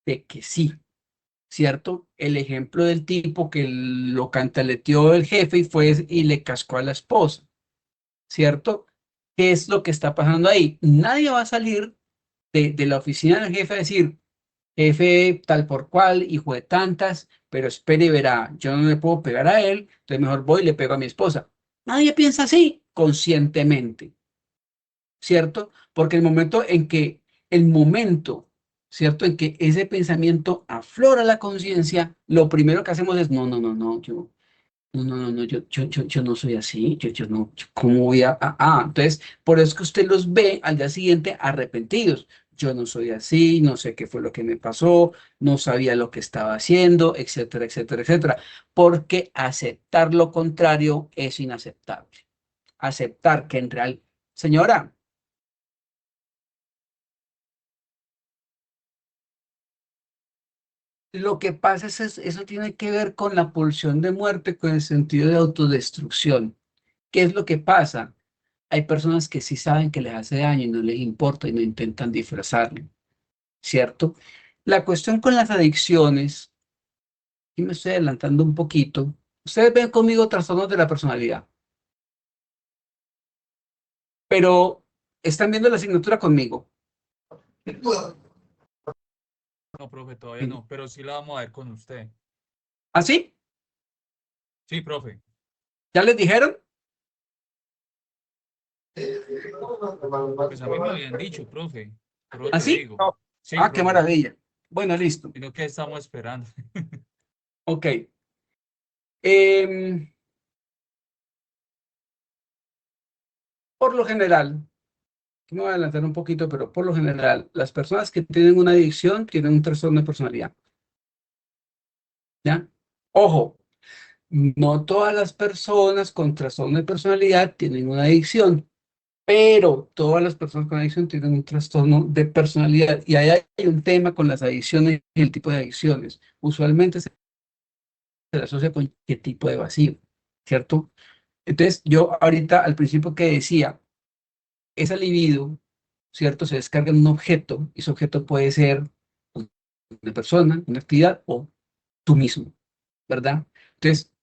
de que sí, ¿cierto? El ejemplo del tipo que lo cantaleteó el jefe y fue y le cascó a la esposa, ¿cierto? ¿Qué es lo que está pasando ahí? Nadie va a salir de la oficina del jefe a decir, jefe tal por cual, hijo de tantas, pero espere y verá, yo no le puedo pegar a él, entonces mejor voy y le pego a mi esposa. Nadie piensa así conscientemente, ¿cierto? Porque el momento, ¿cierto? En que ese pensamiento aflora la conciencia, lo primero que hacemos es, yo no soy así, yo no, ¿cómo voy entonces, por eso es que usted los ve al día siguiente arrepentidos. Yo no soy así, no sé qué fue lo que me pasó, no sabía lo que estaba haciendo, etcétera, etcétera, etcétera. Porque aceptar lo contrario es inaceptable. Aceptar que en real, señora, lo que pasa eso tiene que ver con la pulsión de muerte, con el sentido de autodestrucción. ¿Qué es lo que pasa? Hay personas que sí saben que les hace daño y no les importa y no intentan disfrazarlo, ¿cierto? La cuestión con las adicciones, y me estoy adelantando un poquito, ustedes ven conmigo trastornos de la personalidad, pero están viendo la asignatura conmigo. No, profe, todavía no, pero sí la vamos a ver con usted. ¿Ah, sí? Sí, profe. ¿Ya les dijeron? Pues a mí me habían dicho, profe. Por eso ¿Ah, te sí? digo. Sí, Ah, qué profe. maravilla. Bueno, listo. Sino que estamos esperando. Ok. Em, por lo general, me voy a adelantar un poquito, pero por lo general, las personas que tienen una adicción tienen un trastorno de personalidad. ¿Ya? Ojo, no todas las personas con trastorno de personalidad tienen una adicción, pero todas las personas con adicción tienen un trastorno de personalidad. Y ahí hay un tema con las adicciones y el tipo de adicciones. Usualmente se asocia con qué tipo de vacío, ¿cierto? Entonces, yo ahorita al principio que decía, esa libido, ¿cierto? Se descarga en un objeto, y ese objeto puede ser una persona, una actividad o tú mismo, ¿verdad? Entonces,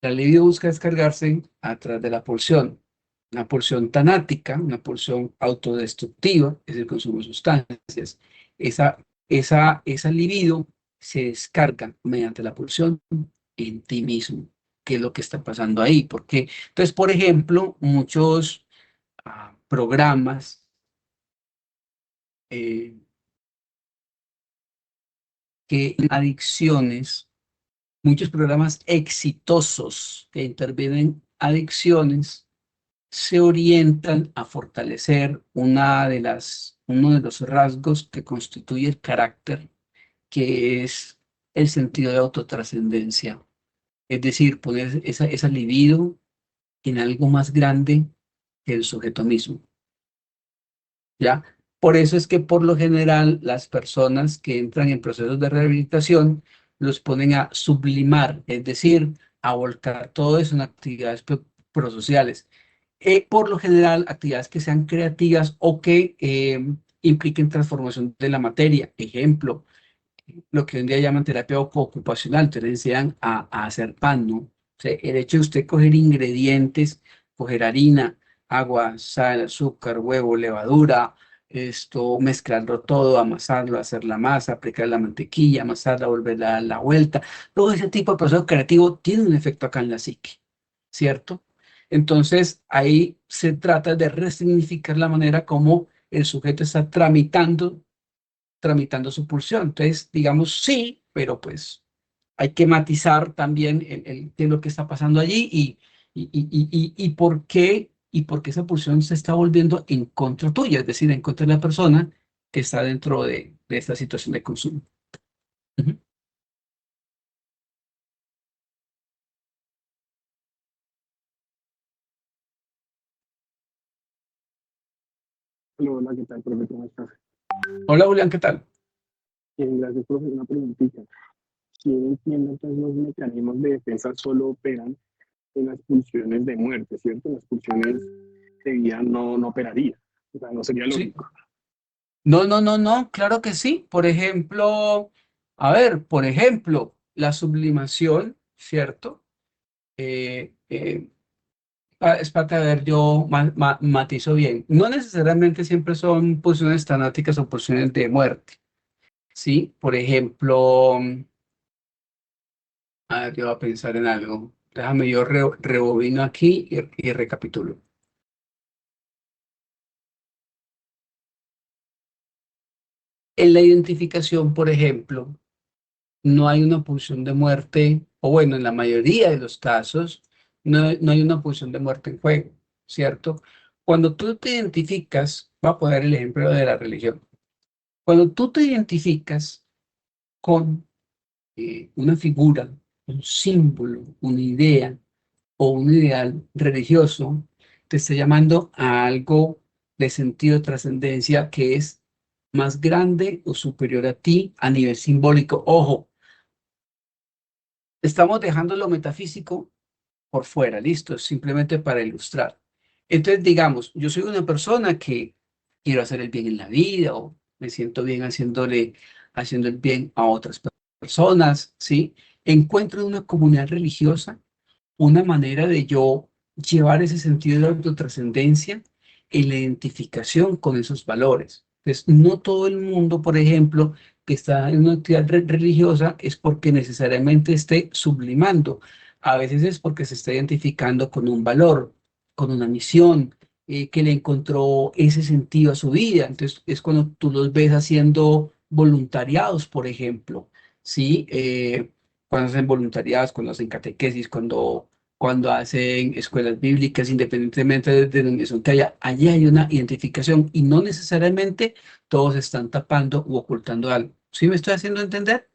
la libido busca descargarse a través de la pulsión, una pulsión tanática, una pulsión autodestructiva, es el consumo de sustancias. Esa libido se descarga mediante la pulsión en ti mismo. ¿Qué es lo que está pasando ahí? Porque, entonces, por ejemplo, muchos programas eh, que adicciones, muchos programas exitosos que intervienen adicciones se orientan a fortalecer uno de los rasgos que constituye el carácter, que es el sentido de autotrascendencia. Es decir, poner esa libido en algo más grande que el sujeto mismo. ¿Ya? Por eso es que por lo general las personas que entran en procesos de rehabilitación los ponen a sublimar, es decir, a volcar todo eso en actividades prosociales. Por lo general, actividades que sean creativas o que impliquen transformación de la materia. Ejemplo, lo que hoy en día llaman terapia ocupacional, te le enseñan a hacer pan, ¿no? O sea, el hecho de usted coger ingredientes, coger harina, agua, sal, azúcar, huevo, levadura, esto, mezclarlo todo, amasarlo, hacer la masa, aplicar la mantequilla, amasarla, volverla a dar la vuelta. Todo ese tipo de proceso creativo tiene un efecto acá en la psique, ¿cierto? Entonces, ahí se trata de resignificar la manera como el sujeto está tramitando su pulsión. Entonces, digamos sí, pero pues hay que matizar también qué es lo que está pasando allí y por qué esa pulsión se está volviendo en contra tuya, es decir, en contra de la persona que está dentro de esta situación de consumo. Ujú. Hola, hola, ¿qué tal, profe? ¿Cómo estás? Hola, Julián, ¿qué tal? Bien, gracias, profe. Una preguntita. Si yo entiendo, entonces los mecanismos de defensa solo operan en las pulsiones de muerte, ¿cierto? Las pulsiones de vida no operaría. O sea, no sería Sí. lógico. No, no, no, no, claro que sí. Por ejemplo, a ver, por ejemplo, la sublimación, ¿cierto? Eh, eh, es para ver, yo matizo bien. No necesariamente siempre son pulsiones tanáticas o pulsiones de muerte, ¿sí? Por ejemplo, a ver, yo voy a pensar en algo. Déjame, yo rebobino aquí y recapitulo. En la identificación, por ejemplo, no hay una pulsión de muerte, o bueno, en la mayoría de los casos, no hay una pulsión de muerte en juego, ¿cierto? Cuando tú te identificas, voy a poner el ejemplo de la religión. Cuando tú te identificas con una figura, un símbolo, una idea o un ideal religioso, te está llamando a algo de sentido de trascendencia que es más grande o superior a ti a nivel simbólico. Ojo, estamos dejando lo metafísico por fuera, listo, simplemente para ilustrar. Entonces, digamos, yo soy una persona que quiero hacer el bien en la vida o me siento bien haciendo el bien a otras personas, ¿sí? Encuentro en una comunidad religiosa una manera de yo llevar ese sentido de autotrascendencia en la identificación con esos valores. Entonces, no todo el mundo, por ejemplo, que está en una actividad religiosa es porque necesariamente esté sublimando. A veces es porque se está identificando con un valor, con una misión, que le encontró ese sentido a su vida. Entonces es cuando tú los ves haciendo voluntariados, por ejemplo, ¿sí? Cuando hacen voluntariados, cuando hacen catequesis, cuando hacen escuelas bíblicas, independientemente de denominación que haya, allí hay una identificación y no necesariamente todos están tapando u ocultando algo. ¿Sí me estoy haciendo entender?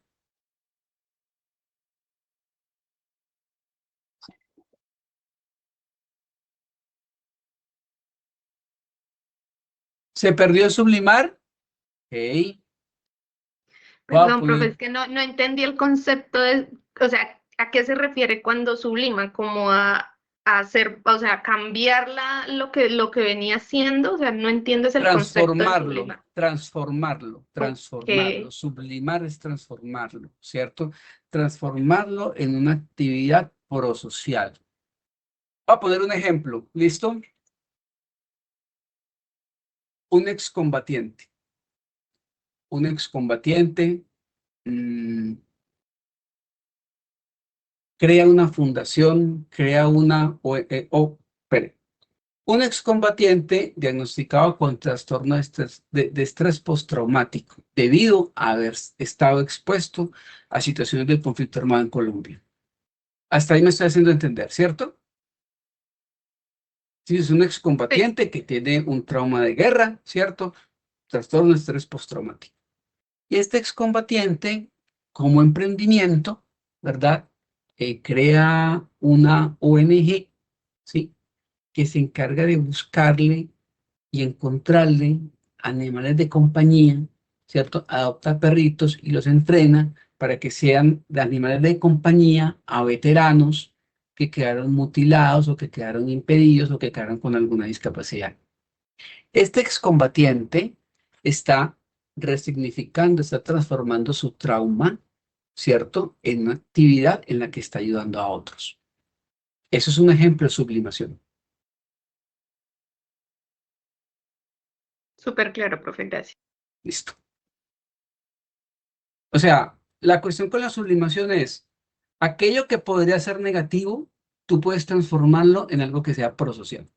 ¿Se perdió en sublimar? Ok. Voy a Perdón, profe, poner es que no entendí el concepto de, o sea, ¿a qué se refiere cuando sublima? Como a hacer, o sea, cambiar lo que venía haciendo, o sea, no entiendo ese el concepto de transformarlo, sublimar. transformarlo, transformarlo. Ok, Sublimar es transformarlo, ¿cierto? Transformarlo en una actividad prosocial. Voy a poner un ejemplo, ¿listo? Un excombatiente. Un excombatiente crea una fundación, crea una... espere. Un excombatiente diagnosticado con trastorno de estrés postraumático debido a haber estado expuesto a situaciones de conflicto armado en Colombia. Hasta ahí me estoy haciendo entender, ¿cierto? Si es un sí, excombatiente que tiene un trauma de guerra, ¿cierto? Trastorno de estrés postraumático. Y este excombatiente, como emprendimiento, ¿verdad? Crea una ONG, ¿sí? Que se encarga de buscarle y encontrarle animales de compañía, ¿cierto? Adopta perritos y los entrena para que sean de animales de compañía a veteranos que quedaron mutilados o que quedaron impedidos o que quedaron con alguna discapacidad. Este excombatiente está resignificando, está transformando su trauma, ¿cierto? En una actividad en la que está ayudando a otros. Eso es un ejemplo de sublimación. súper claro, profe, gracias. Listo. O sea, la cuestión con la sublimación es aquello que podría ser negativo, tú puedes transformarlo en algo que sea prosocial.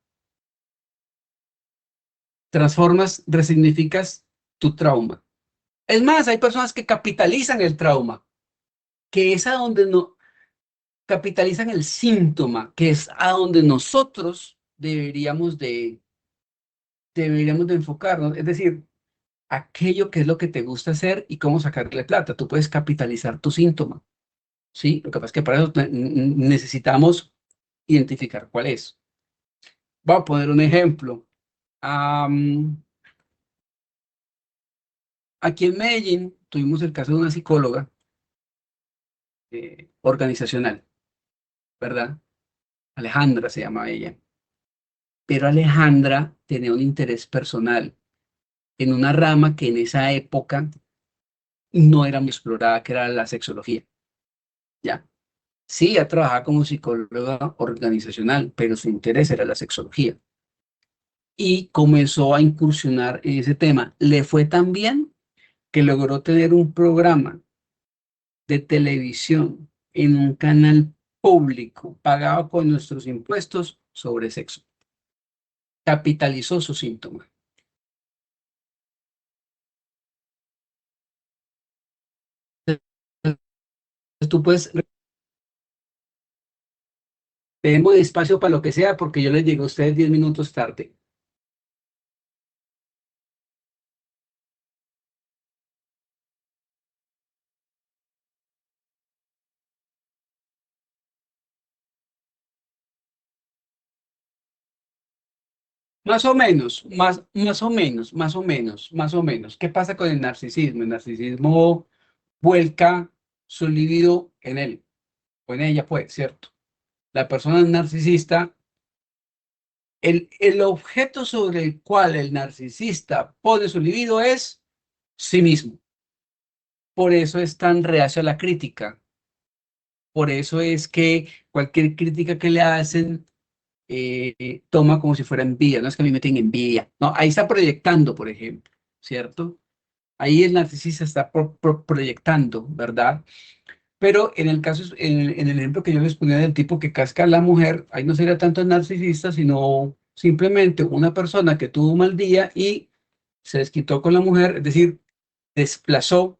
Transformas, resignificas tu trauma. Es más, hay personas que capitalizan el trauma, que es a donde no capitalizan el síntoma, que es a donde nosotros deberíamos de enfocarnos. Es decir, aquello que es lo que te gusta hacer y cómo sacarle plata. Tú puedes capitalizar tu síntoma. ¿Sí? Lo que pasa es que para eso necesitamos identificar cuál es. Voy a poner un ejemplo. Aquí en Medellín tuvimos el caso de una psicóloga organizacional, ¿verdad? Alejandra se llama ella. Pero Alejandra tenía un interés personal en una rama que en esa época no era muy explorada, que era la sexología. ¿Ya? Sí, ella trabajaba como psicóloga organizacional, pero su interés era la sexología. Y comenzó a incursionar en ese tema. Le fue tan bien que logró tener un programa de televisión en un canal público pagado con nuestros impuestos sobre sexo. Capitalizó su síntoma. Entonces, tú puedes, tenemos espacio para lo que sea porque yo les llego a ustedes 10 minutos tarde. Más o menos, más o menos, más o menos, más o menos. ¿Qué pasa con el narcisismo? El narcisismo vuelca su libido en él o en ella, pues, ¿cierto? La persona narcisista, el objeto sobre el cual el narcisista pone su libido es sí mismo. Por eso es tan reacio a la crítica. Por eso es que cualquier crítica que le hacen toma como si fuera envidia. No es que a mí me tenga envidia. No, ahí está proyectando, por ejemplo, ¿cierto? Ahí el narcisista está proyectando, ¿verdad? Pero en el caso, en el ejemplo que yo les ponía del tipo que casca a la mujer, ahí no sería tanto el narcisista, sino simplemente una persona que tuvo un mal día y se desquitó con la mujer, es decir, desplazó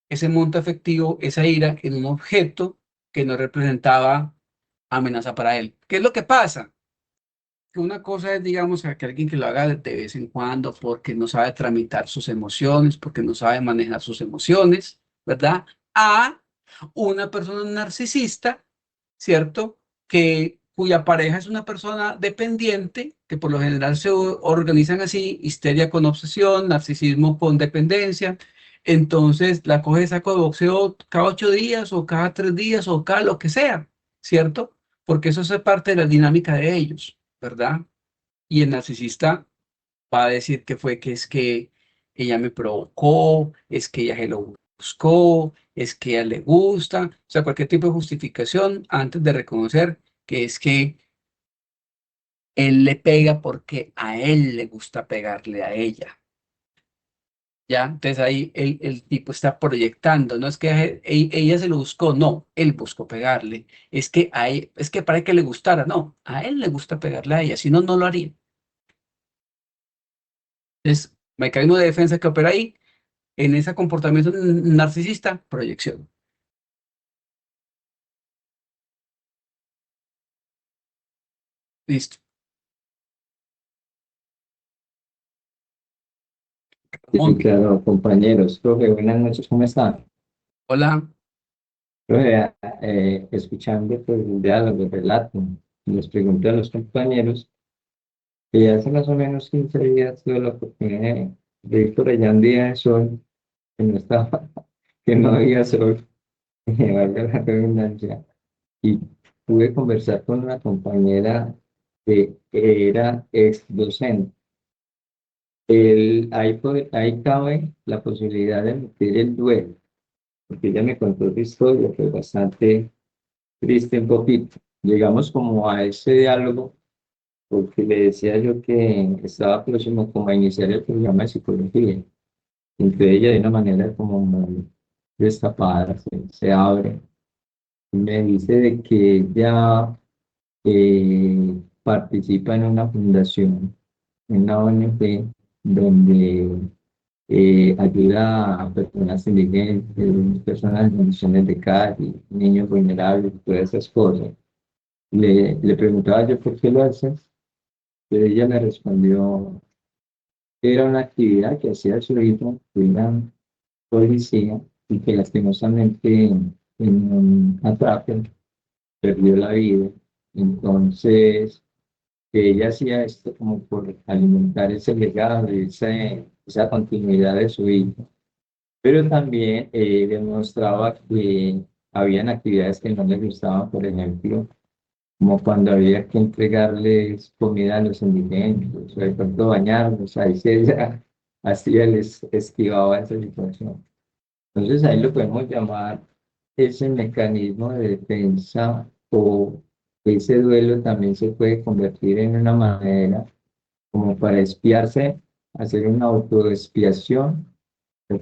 ese monto afectivo, esa ira, en un objeto que no representaba amenaza para él. ¿Qué es lo que pasa? Que una cosa es, digamos, que alguien que lo haga de vez en cuando porque no sabe tramitar sus emociones, porque no sabe manejar sus emociones, ¿verdad? A una persona narcisista, ¿cierto? Cuya pareja es una persona dependiente, que por lo general se organizan así: histeria con obsesión, narcisismo con dependencia. Entonces la coge de saco de boxeo cada 8 días o cada 3 días o cada lo que sea, ¿cierto? Porque eso es parte de la dinámica de ellos, ¿verdad? Y el narcisista va a decir que es que ella me provocó, es que ella se lo buscó, es que a ella le gusta, o sea, cualquier tipo de justificación antes de reconocer que es que él le pega porque a él le gusta pegarle a ella. ¿Ya? Entonces ahí el tipo está proyectando, no es que ella se lo buscó, no, él buscó pegarle, es que para que le gustara, no, a él le gusta pegarle a ella, si no, no lo haría. Entonces, mecanismo de defensa que opera ahí, en ese comportamiento narcisista, proyección. Listo. Sí, Ramón, claro, compañeros. Profe, buenas noches, ¿cómo están? hola. Profe, escuchando pues, el diálogo, el relato, les pregunté a los compañeros que hace más o menos 15 días tuve la oportunidad de ir por allá un día de sol, que no estaba, que no había sol, que valga la redundancia, y pude conversar con una compañera que era ex docente. Ahí cabe la posibilidad de emitir el duelo, porque ella me contó su historia, fue bastante triste un poquito. Llegamos como a ese diálogo, porque le decía yo que estaba próximo como a iniciar el programa de psicología. Entre ella de una manera como muy destapada, se abre y me dice de que ella participa en una fundación, en una ONG, donde ayuda a personas indigentes, personas en condiciones de calle, niños vulnerables, todas esas cosas. Le preguntaba yo por qué lo haces, pero ella me respondió que era una actividad que hacía su hijo, que era policía, y que lastimosamente en un atraco perdió la vida. Entonces, que ella hacía esto como por alimentar ese legado y esa continuidad de su hijo, pero también demostraba que habían actividades que no les gustaban, por ejemplo, como cuando había que entregarles comida a los indigentes, o de pronto bañarlos, ahí sí ella hacía, les esquivaba esa situación. Entonces ahí lo podemos llamar ese mecanismo de defensa, o ese duelo también se puede convertir en una manera como para espiarse, hacer una autoexpiación,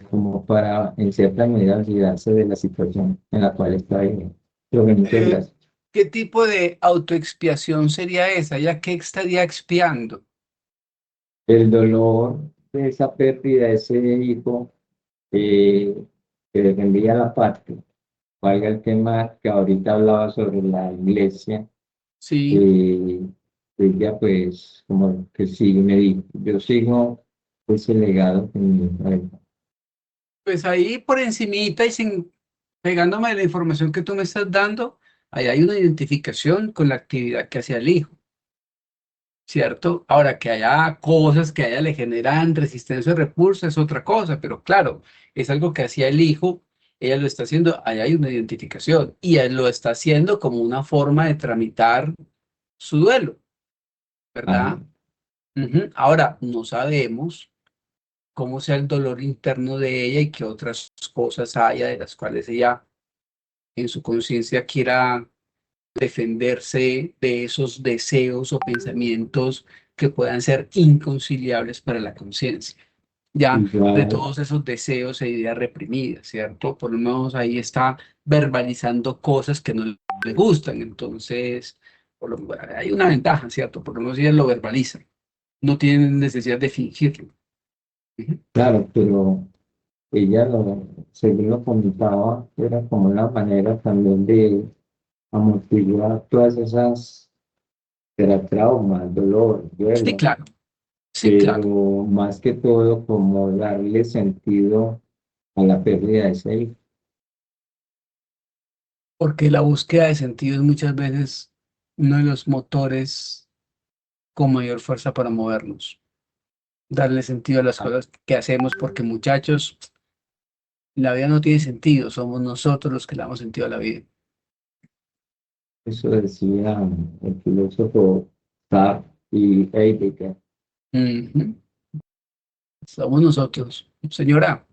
como para en cierta medida olvidarse de la situación en la cual está viviendo. Pero muchas gracias. ¿Qué tipo de autoexpiación sería esa? ¿Ya qué estaría expiando? El dolor de esa pérdida, ese hijo eh, que defendía la patria, valga el tema que ahorita hablaba sobre la iglesia, Sí, eh, ella pues como que sigue, me dijo, yo sigo ese legado que mi hijo dejó. pues ahí por encimita y sin pegándome de la información que tú me estás dando, ahí hay una identificación con la actividad que hacía el hijo, ¿cierto? Ahora, que haya cosas que a ella le generan resistencia o repulsa es otra cosa, pero claro, es algo que hacía el hijo, ella lo está haciendo, ahí hay una identificación y él lo está haciendo como una forma de tramitar su duelo, Ah, ¿verdad? Ujú. Ahora, no sabemos cómo sea el dolor interno de ella y qué otras cosas haya de las cuales ella en su conciencia quiera defenderse de esos deseos o pensamientos que puedan ser inconciliables para la conciencia. ya de Igual, todos esos deseos e ideas reprimidas, ¿cierto? Por lo menos ahí está verbalizando cosas que no le gustan, entonces hay una ventaja, ¿cierto? Por lo menos ellas lo verbalizan, no tienen necesidad de fingirlo. Ujú. claro, pero ella según lo comentaba, era como una manera también de amortiguar todas esas, era trauma, dolor, Sí, duelo, claro, sí, claro, pero más que todo como darle sentido a la pérdida de ese hijo. porque la búsqueda de sentido es muchas veces uno de los motores con mayor fuerza para movernos, darle sentido a las cosas que hacemos, porque muchachos, la vida no tiene sentido, somos nosotros los que le damos sentido a la vida. Eso decía el filósofo Sartre y Heidegger. Ujú. Somos nosotros. Señora,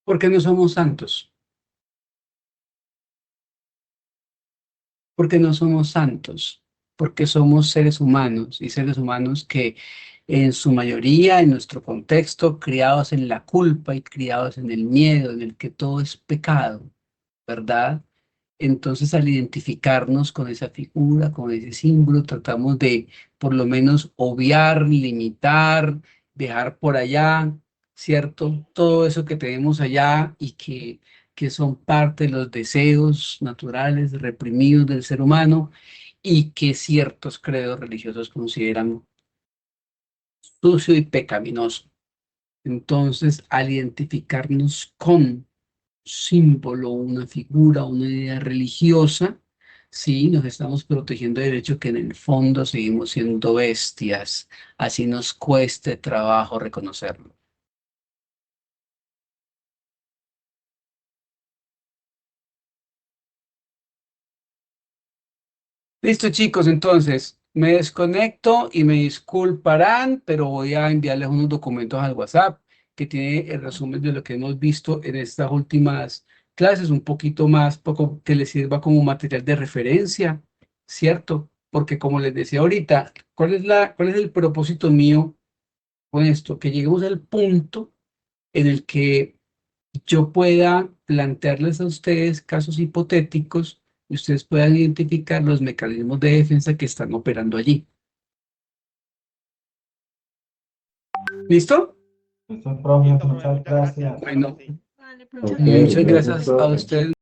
¿por qué no somos santos? Porque no somos santos, porque somos seres humanos y seres humanos que en su mayoría, en nuestro contexto, criados en la culpa y criados en el miedo, en el que todo es pecado, ¿verdad? Entonces, al identificarnos con esa figura, con ese símbolo, tratamos de por lo menos obviar, limitar, dejar por allá, ¿cierto? Todo eso que tenemos allá y que son parte de los deseos naturales, reprimidos del ser humano y que ciertos credos religiosos consideran sucio y pecaminoso. Entonces, al identificarnos con símbolo, una figura, una idea religiosa, sí, nos estamos protegiendo del hecho que en el fondo seguimos siendo bestias, así nos cueste trabajo reconocerlo. Listo, chicos, entonces me desconecto y me disculparán, pero voy a enviarles unos documentos al WhatsApp que tiene el resumen de lo que hemos visto en estas últimas clases, un poquito más, poco que les sirva como material de referencia, ¿cierto? Porque como les decía ahorita, cuál es el propósito mío con esto? Que lleguemos al punto en el que yo pueda plantearles a ustedes casos hipotéticos y ustedes puedan identificar los mecanismos de defensa que están operando allí. ¿Listo? Eso, profe, muchas gracias. Bueno, Vale, Ok, muchas gracias. muchas gracias, gracias a profe. ustedes.